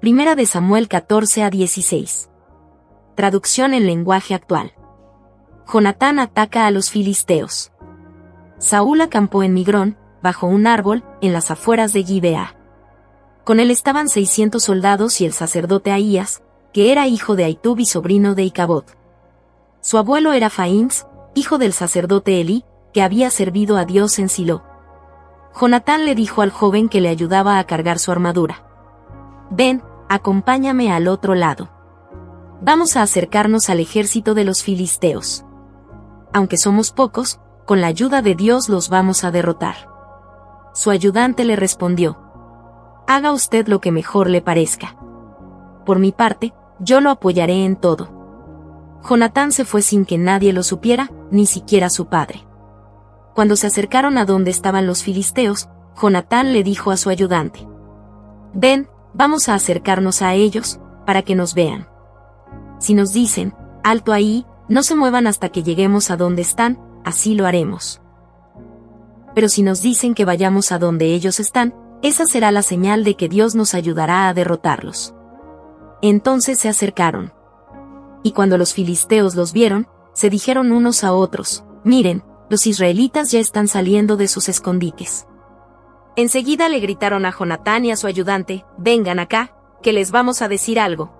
Primera de Samuel 14-16. Traducción en lenguaje actual. Jonatán ataca a los filisteos. Saúl acampó en Migrón, bajo un árbol, en las afueras de Gibea. Con él estaban 600 soldados y el sacerdote Ahías, que era hijo de Ahitub y sobrino de Icabod. Su abuelo era Faíns, hijo del sacerdote Elí, que había servido a Dios en Silo. Jonatán le dijo al joven que le ayudaba a cargar su armadura: «Ven, acompáñame al otro lado. Vamos a acercarnos al ejército de los filisteos. Aunque somos pocos, con la ayuda de Dios los vamos a derrotar». Su ayudante le respondió: «Haga usted lo que mejor le parezca. Por mi parte, yo lo apoyaré en todo». Jonatán se fue sin que nadie lo supiera, ni siquiera su padre. Cuando se acercaron a donde estaban los filisteos, Jonatán le dijo a su ayudante: «Ven, vamos a acercarnos a ellos, para que nos vean. Si nos dicen, alto ahí, no se muevan hasta que lleguemos a donde están, así lo haremos. Pero si nos dicen que vayamos a donde ellos están, esa será la señal de que Dios nos ayudará a derrotarlos». Entonces se acercaron. Y cuando los filisteos los vieron, se dijeron unos a otros: «Miren, los israelitas ya están saliendo de sus escondites». Enseguida le gritaron a Jonatán y a su ayudante: «Vengan acá, que les vamos a decir algo».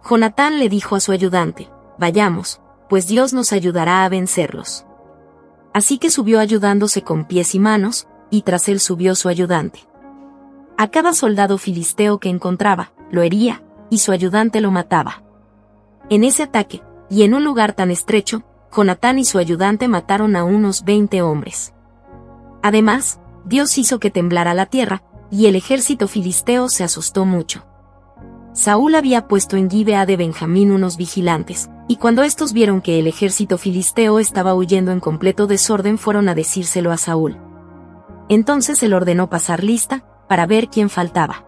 Jonatán le dijo a su ayudante: «Vayamos, pues Dios nos ayudará a vencerlos». Así que subió ayudándose con pies y manos, y tras él subió su ayudante. A cada soldado filisteo que encontraba, lo hería, y su ayudante lo mataba. En ese ataque, y en un lugar tan estrecho, Jonatán y su ayudante mataron a unos 20 hombres. Además, Dios hizo que temblara la tierra, y el ejército filisteo se asustó mucho. Saúl había puesto en Gibea de Benjamín unos vigilantes, y cuando estos vieron que el ejército filisteo estaba huyendo en completo desorden fueron a decírselo a Saúl. Entonces él ordenó pasar lista, para ver quién faltaba.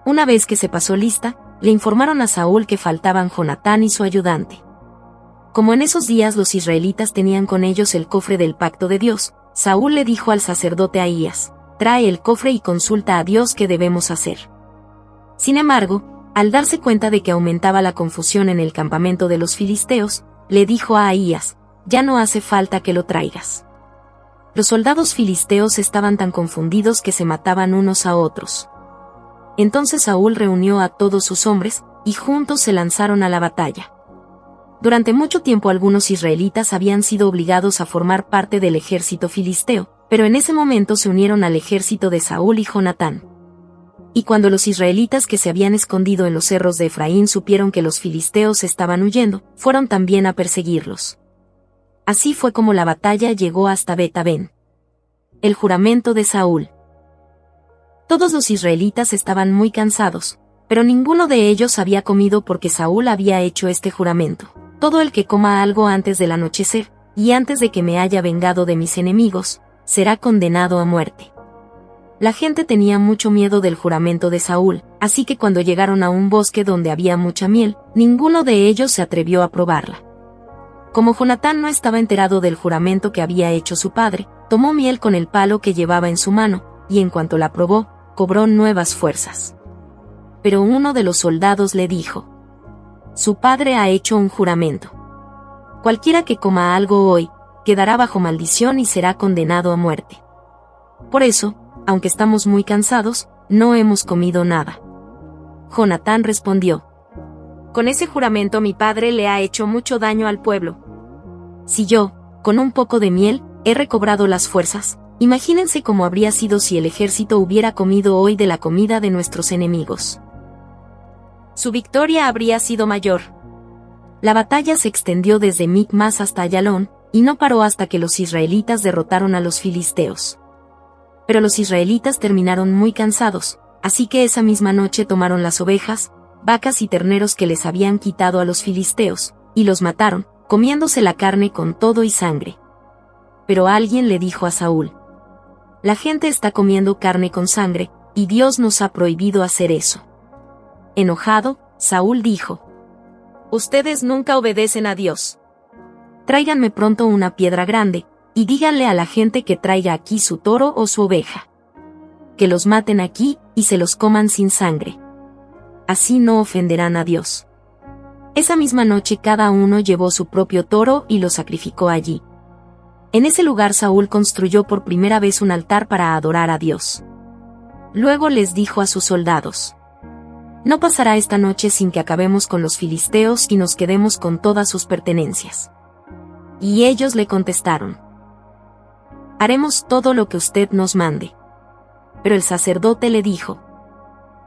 Una vez que se pasó lista, le informaron a Saúl que faltaban Jonatán y su ayudante. Como en esos días los israelitas tenían con ellos el cofre del pacto de Dios, Saúl le dijo al sacerdote Ahías: «Trae el cofre y consulta a Dios qué debemos hacer». Sin embargo, al darse cuenta de que aumentaba la confusión en el campamento de los filisteos, le dijo a Ahías: «Ya no hace falta que lo traigas». Los soldados filisteos estaban tan confundidos que se mataban unos a otros. Entonces Saúl reunió a todos sus hombres, y juntos se lanzaron a la batalla. Durante mucho tiempo algunos israelitas habían sido obligados a formar parte del ejército filisteo, pero en ese momento se unieron al ejército de Saúl y Jonatán. Y cuando los israelitas que se habían escondido en los cerros de Efraín supieron que los filisteos estaban huyendo, fueron también a perseguirlos. Así fue como la batalla llegó hasta Bet-Aven. El juramento de Saúl. Todos los israelitas estaban muy cansados, pero ninguno de ellos había comido porque Saúl había hecho este juramento: «Todo el que coma algo antes del anochecer, y antes de que me haya vengado de mis enemigos, será condenado a muerte». La gente tenía mucho miedo del juramento de Saúl, así que cuando llegaron a un bosque donde había mucha miel, ninguno de ellos se atrevió a probarla. Como Jonatán no estaba enterado del juramento que había hecho su padre, tomó miel con el palo que llevaba en su mano, y en cuanto la probó, cobró nuevas fuerzas. Pero uno de los soldados le dijo: «Su padre ha hecho un juramento. Cualquiera que coma algo hoy, quedará bajo maldición y será condenado a muerte. Por eso, aunque estamos muy cansados, no hemos comido nada». Jonatán respondió: «Con ese juramento mi padre le ha hecho mucho daño al pueblo. Si yo, con un poco de miel, he recobrado las fuerzas, imagínense cómo habría sido si el ejército hubiera comido hoy de la comida de nuestros enemigos. Su victoria habría sido mayor». La batalla se extendió desde Micmas hasta Ayalón, y no paró hasta que los israelitas derrotaron a los filisteos. Pero los israelitas terminaron muy cansados, así que esa misma noche tomaron las ovejas, vacas y terneros que les habían quitado a los filisteos, y los mataron, comiéndose la carne con todo y sangre. Pero alguien le dijo a Saúl: «La gente está comiendo carne con sangre, y Dios nos ha prohibido hacer eso». Enojado, Saúl dijo: «Ustedes nunca obedecen a Dios. Tráiganme pronto una piedra grande, y díganle a la gente que traiga aquí su toro o su oveja. Que los maten aquí, y se los coman sin sangre. así no ofenderán a Dios. Esa misma noche cada uno llevó su propio toro y lo sacrificó allí. En ese lugar Saúl construyó por primera vez un altar para adorar a Dios. Luego les dijo a sus soldados: no pasará esta noche sin que acabemos con los filisteos y nos quedemos con todas sus pertenencias. Y ellos le contestaron: haremos todo lo que usted nos mande. Pero el sacerdote le dijo: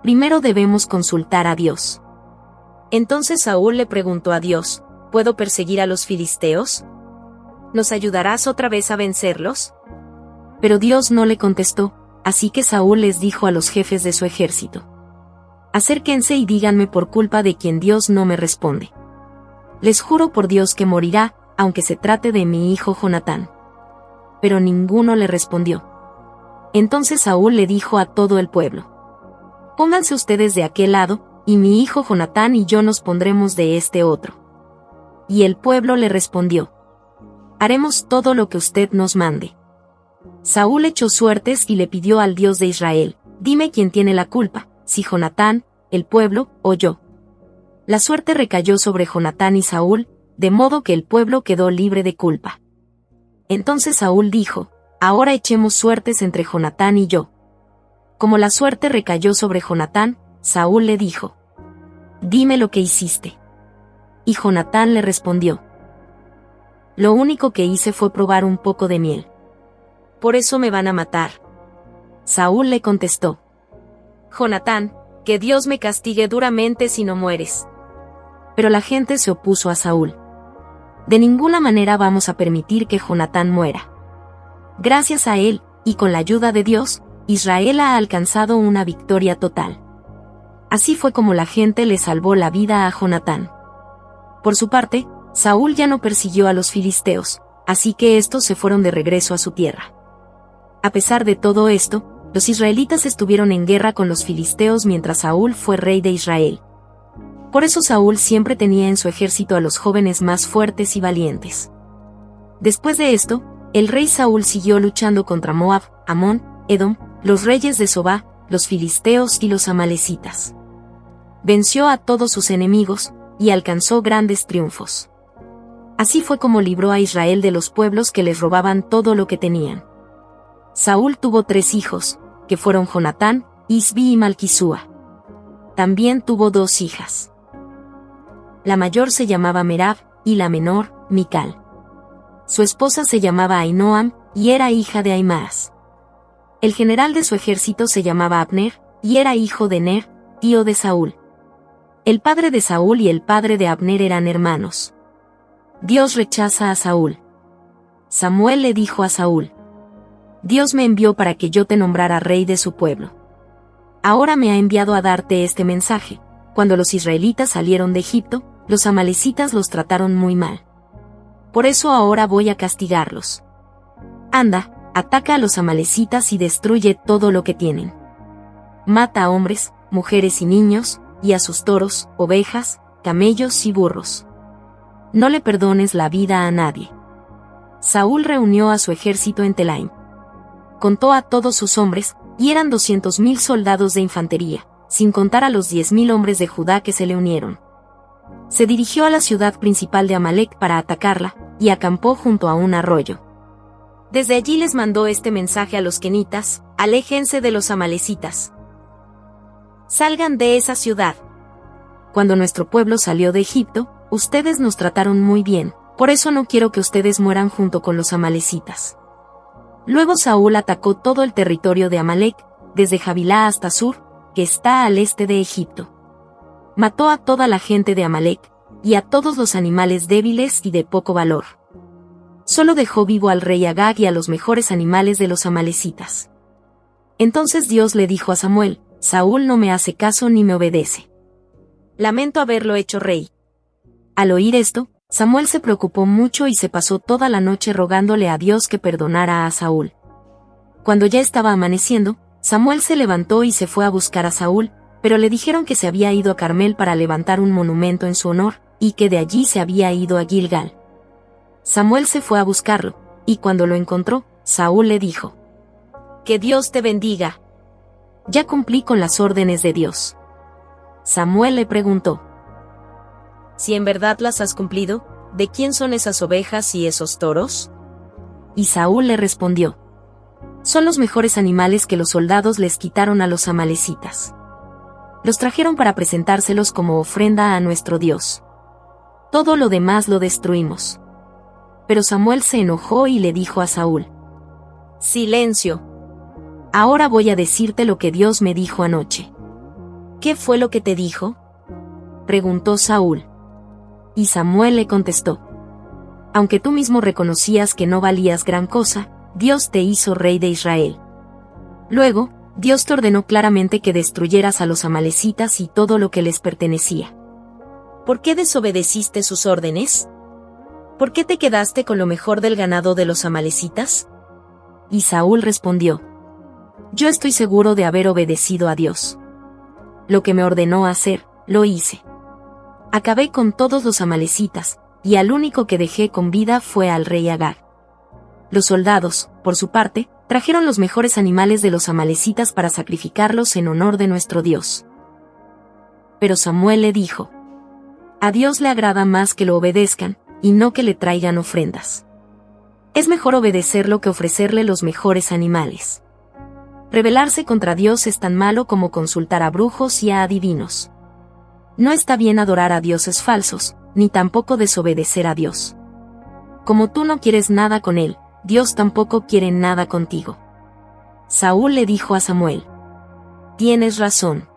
primero debemos consultar a Dios. Entonces Saúl le preguntó a Dios: ¿puedo perseguir a los filisteos? ¿Nos ayudarás otra vez a vencerlos? Pero Dios no le contestó, así que Saúl les dijo a los jefes de su ejército: acérquense y díganme por culpa de quien Dios no me responde. Les juro por Dios que morirá, aunque se trate de mi hijo Jonatán. Pero ninguno le respondió. Entonces Saúl le dijo a todo el pueblo: pónganse ustedes de aquel lado, y mi hijo Jonatán y yo nos pondremos de este otro. Y el pueblo le respondió: haremos todo lo que usted nos mande. Saúl echó suertes y le pidió al Dios de Israel: dime quién tiene la culpa, si Jonatán, el pueblo, o yo. La suerte recayó sobre Jonatán y Saúl, de modo que el pueblo quedó libre de culpa. Entonces Saúl dijo: ahora echemos suertes entre Jonatán y yo. Como la suerte recayó sobre Jonatán, Saúl le dijo: dime lo que hiciste. Y Jonatán le respondió: lo único que hice fue probar un poco de miel. Por eso me van a matar. Saúl le contestó: Jonatán, que Dios me castigue duramente si no mueres. Pero la gente se opuso a Saúl. De ninguna manera vamos a permitir que Jonatán muera. Gracias a él, y con la ayuda de Dios, Israel ha alcanzado una victoria total. Así fue como la gente le salvó la vida a Jonatán. Por su parte, Saúl ya no persiguió a los filisteos, así que estos se fueron de regreso a su tierra. A pesar de todo esto, los israelitas estuvieron en guerra con los filisteos mientras Saúl fue rey de Israel. Por eso Saúl siempre tenía en su ejército a los jóvenes más fuertes y valientes. Después de esto, el rey Saúl siguió luchando contra Moab, Amón, Edom, los reyes de Sobá, los filisteos y los amalecitas. Venció a todos sus enemigos, y alcanzó grandes triunfos. Así fue como libró a Israel de los pueblos que les robaban todo lo que tenían. Saúl tuvo 3 hijos, que fueron Jonatán, Isbi y Malquisúa. También tuvo 2 hijas. La mayor se llamaba Merab, y la menor, Mical. Su esposa se llamaba Ahinoam, y era hija de Ahimaas. El general de su ejército se llamaba Abner, y era hijo de Ner, tío de Saúl. El padre de Saúl y el padre de Abner eran hermanos. Dios rechaza a Saúl. Samuel le dijo a Saúl: Dios me envió para que yo te nombrara rey de su pueblo. Ahora me ha enviado a darte este mensaje: cuando los israelitas salieron de Egipto, los amalecitas los trataron muy mal. Por eso ahora voy a castigarlos. Anda, ataca a los amalecitas y destruye todo lo que tienen. Mata a hombres, mujeres y niños, y a sus toros, ovejas, camellos y burros. No le perdones la vida a nadie. Saúl reunió a su ejército en Telaim. Contó a todos sus hombres, y eran 200,000 soldados de infantería, sin contar a los 10,000 hombres de Judá que se le unieron. Se dirigió a la ciudad principal de Amalec para atacarla, y acampó junto a un arroyo. Desde allí les mandó este mensaje a los kenitas: aléjense de los amalecitas. Salgan de esa ciudad. Cuando nuestro pueblo salió de Egipto, ustedes nos trataron muy bien, por eso no quiero que ustedes mueran junto con los amalecitas. Luego Saúl atacó todo el territorio de Amalec, desde Javilá hasta Sur, que está al este de Egipto. Mató a toda la gente de Amalec, y a todos los animales débiles y de poco valor. Solo dejó vivo al rey Agag y a los mejores animales de los amalecitas. Entonces Dios le dijo a Samuel: Saúl no me hace caso ni me obedece. Lamento haberlo hecho rey. Al oír esto, Samuel se preocupó mucho y se pasó toda la noche rogándole a Dios que perdonara a Saúl. Cuando ya estaba amaneciendo, Samuel se levantó y se fue a buscar a Saúl, pero le dijeron que se había ido a Carmel para levantar un monumento en su honor, y que de allí se había ido a Gilgal. Samuel se fue a buscarlo, y cuando lo encontró, Saúl le dijo: Que Dios te bendiga. Ya cumplí con las órdenes de Dios. Samuel le preguntó: Si en verdad las has cumplido, ¿de quién son esas ovejas y esos toros? Y Saúl le respondió: Son los mejores animales que los soldados les quitaron a los amalecitas. Los trajeron para presentárselos como ofrenda a nuestro Dios. Todo lo demás lo destruimos. Pero Samuel se enojó y le dijo a Saúl: Silencio. Ahora voy a decirte lo que Dios me dijo anoche. ¿Qué fue lo que te dijo? Preguntó Saúl. Y Samuel le contestó: Aunque tú mismo reconocías que no valías gran cosa, Dios te hizo rey de Israel. Luego, Dios te ordenó claramente que destruyeras a los amalecitas y todo lo que les pertenecía. ¿Por qué desobedeciste sus órdenes? ¿Por qué te quedaste con lo mejor del ganado de los amalecitas? Y Saúl respondió: Yo estoy seguro de haber obedecido a Dios. Lo que me ordenó hacer, lo hice. Acabé con todos los amalecitas, y al único que dejé con vida fue al rey Agag. Los soldados, por su parte, trajeron los mejores animales de los amalecitas para sacrificarlos en honor de nuestro Dios. Pero Samuel le dijo: A Dios le agrada más que lo obedezcan, y no que le traigan ofrendas. Es mejor obedecerlo que ofrecerle los mejores animales. Rebelarse contra Dios es tan malo como consultar a brujos y a adivinos. No está bien adorar a dioses falsos, ni tampoco desobedecer a Dios. Como tú no quieres nada con él, Dios tampoco quiere nada contigo. Saúl le dijo a Samuel: Tienes razón.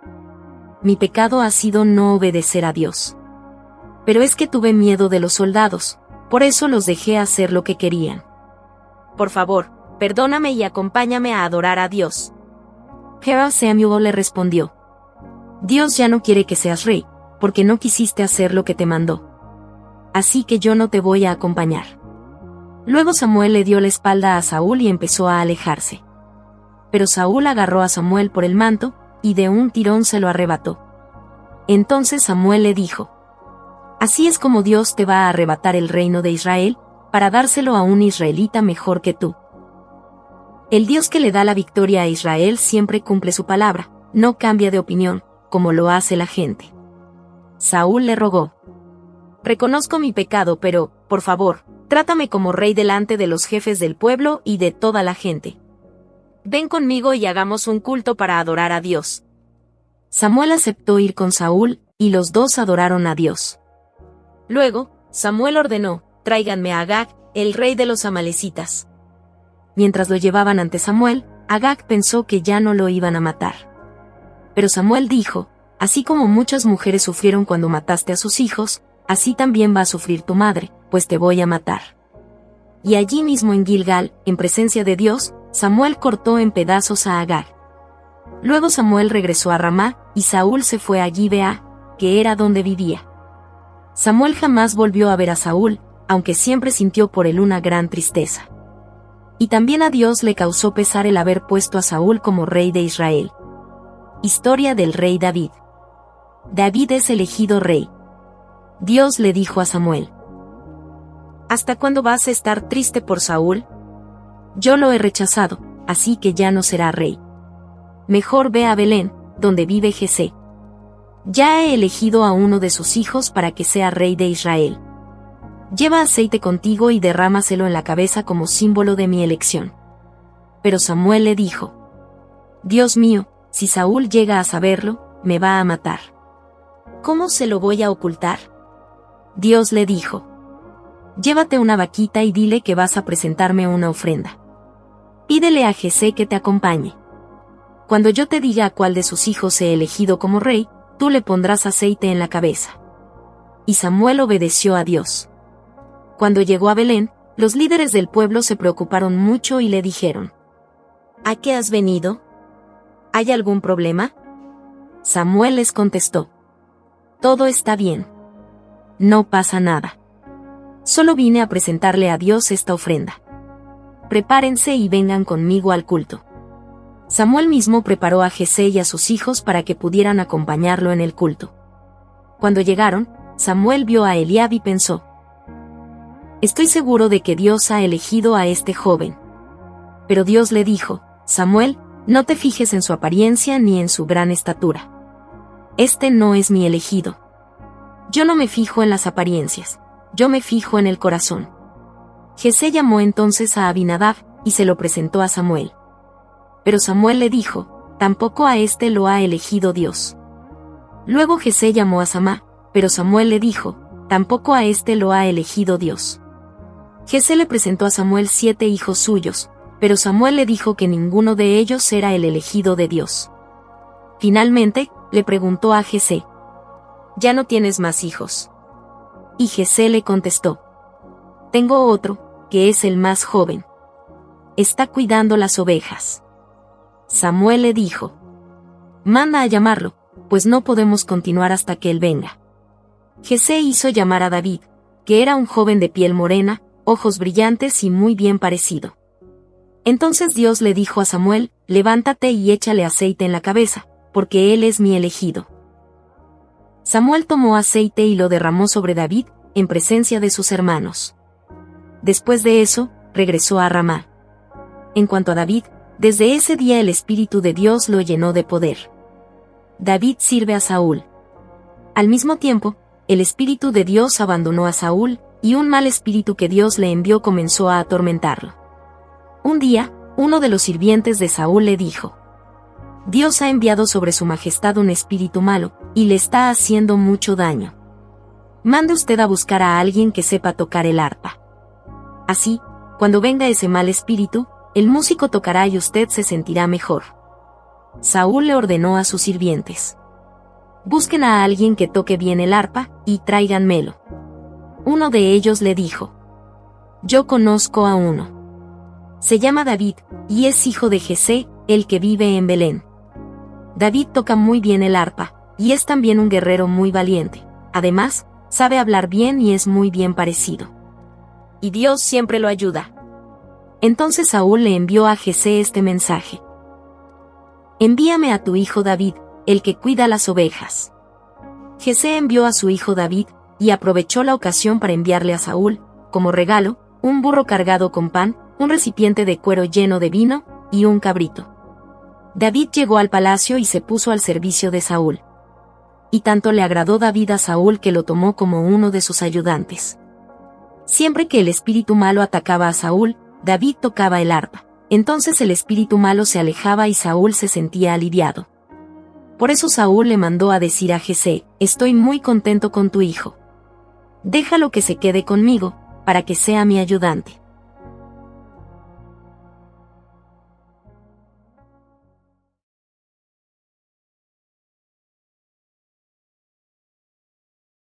Mi pecado ha sido no obedecer a Dios. Pero es que tuve miedo de los soldados, por eso los dejé hacer lo que querían. Por favor, perdóname y acompáñame a adorar a Dios. Pero Samuel le respondió: Dios ya no quiere que seas rey, porque no quisiste hacer lo que te mandó. Así que yo no te voy a acompañar. Luego Samuel le dio la espalda a Saúl y empezó a alejarse. Pero Saúl agarró a Samuel por el manto, y de un tirón se lo arrebató. Entonces Samuel le dijo: Así es como Dios te va a arrebatar el reino de Israel, para dárselo a un israelita mejor que tú. El Dios que le da la victoria a Israel siempre cumple su palabra, no cambia de opinión, como lo hace la gente. Saúl le rogó: Reconozco mi pecado, pero, por favor, trátame como rey delante de los jefes del pueblo y de toda la gente. Ven conmigo y hagamos un culto para adorar a Dios. Samuel aceptó ir con Saúl, y los dos adoraron a Dios. Luego, Samuel ordenó: Tráiganme a Agag, el rey de los amalecitas. Mientras lo llevaban ante Samuel, Agag pensó que ya no lo iban a matar. Pero Samuel dijo: Así como muchas mujeres sufrieron cuando mataste a sus hijos, así también va a sufrir tu madre, pues te voy a matar. Y allí mismo en Gilgal, en presencia de Dios, Samuel cortó en pedazos a Agag. Luego Samuel regresó a Ramá, y Saúl se fue a Gibea, que era donde vivía. Samuel jamás volvió a ver a Saúl, aunque siempre sintió por él una gran tristeza. Y también a Dios le causó pesar el haber puesto a Saúl como rey de Israel. Historia del rey David. David es elegido rey. Dios le dijo a Samuel: ¿Hasta cuándo vas a estar triste por Saúl? Yo lo he rechazado, así que ya no será rey. Mejor ve a Belén, donde vive Jesé. Ya he elegido a uno de sus hijos para que sea rey de Israel. Lleva aceite contigo y derrámaselo en la cabeza como símbolo de mi elección. Pero Samuel le dijo: Dios mío, si Saúl llega a saberlo, me va a matar. ¿Cómo se lo voy a ocultar? Dios le dijo: Llévate una vaquita y dile que vas a presentarme una ofrenda. Pídele a Jesé que te acompañe. Cuando yo te diga a cuál de sus hijos he elegido como rey, tú le pondrás aceite en la cabeza. Y Samuel obedeció a Dios. Cuando llegó a Belén, los líderes del pueblo se preocuparon mucho y le dijeron: ¿A qué has venido? ¿Hay algún problema? Samuel les contestó: Todo está bien. No pasa nada. Solo vine a presentarle a Dios esta ofrenda. Prepárense y vengan conmigo al culto. Samuel mismo preparó a Jesé y a sus hijos para que pudieran acompañarlo en el culto. Cuando llegaron, Samuel vio a Eliab y pensó: Estoy seguro de que Dios ha elegido a este joven. Pero Dios le dijo: Samuel, no te fijes en su apariencia ni en su gran estatura. Este no es mi elegido. Yo no me fijo en las apariencias, yo me fijo en el corazón. Jesé llamó entonces a Abinadab, y se lo presentó a Samuel. Pero Samuel le dijo, tampoco a este lo ha elegido Dios. Luego Jesé llamó a Samá, pero Samuel le dijo, tampoco a este lo ha elegido Dios. Jesé le presentó a Samuel 7 hijos suyos, pero Samuel le dijo que ninguno de ellos era el elegido de Dios. Finalmente, le preguntó a Jesé, ¿ya no tienes más hijos? Y Jesé le contestó, tengo otro, que es el más joven. Está cuidando las ovejas. Samuel le dijo, manda a llamarlo, pues no podemos continuar hasta que él venga. Jesé hizo llamar a David, que era un joven de piel morena, ojos brillantes y muy bien parecido. Entonces Dios le dijo a Samuel, levántate y échale aceite en la cabeza, porque él es mi elegido. Samuel tomó aceite y lo derramó sobre David, en presencia de sus hermanos. Después de eso, regresó a Ramá. En cuanto a David, desde ese día el Espíritu de Dios lo llenó de poder. David sirve a Saúl. Al mismo tiempo, el Espíritu de Dios abandonó a Saúl, y un mal espíritu que Dios le envió comenzó a atormentarlo. Un día, uno de los sirvientes de Saúl le dijo, Dios ha enviado sobre su majestad un espíritu malo, y le está haciendo mucho daño. Mande usted a buscar a alguien que sepa tocar el arpa. Así, cuando venga ese mal espíritu, el músico tocará y usted se sentirá mejor. Saúl le ordenó a sus sirvientes, busquen a alguien que toque bien el arpa, y tráiganmelo. Uno de ellos le dijo, yo conozco a uno. Se llama David, y es hijo de Jesé, el que vive en Belén. David toca muy bien el arpa, y es también un guerrero muy valiente. Además, sabe hablar bien y es muy bien parecido. Y Dios siempre lo ayuda. Entonces Saúl le envió a Jesé este mensaje. Envíame a tu hijo David, el que cuida las ovejas. Jesé envió a su hijo David, y aprovechó la ocasión para enviarle a Saúl, como regalo, un burro cargado con pan, un recipiente de cuero lleno de vino, y un cabrito. David llegó al palacio y se puso al servicio de Saúl. Y tanto le agradó David a Saúl que lo tomó como uno de sus ayudantes. Siempre que el espíritu malo atacaba a Saúl, David tocaba el arpa. Entonces el espíritu malo se alejaba y Saúl se sentía aliviado. Por eso Saúl le mandó a decir a Jesé, estoy muy contento con tu hijo. Déjalo que se quede conmigo, para que sea mi ayudante.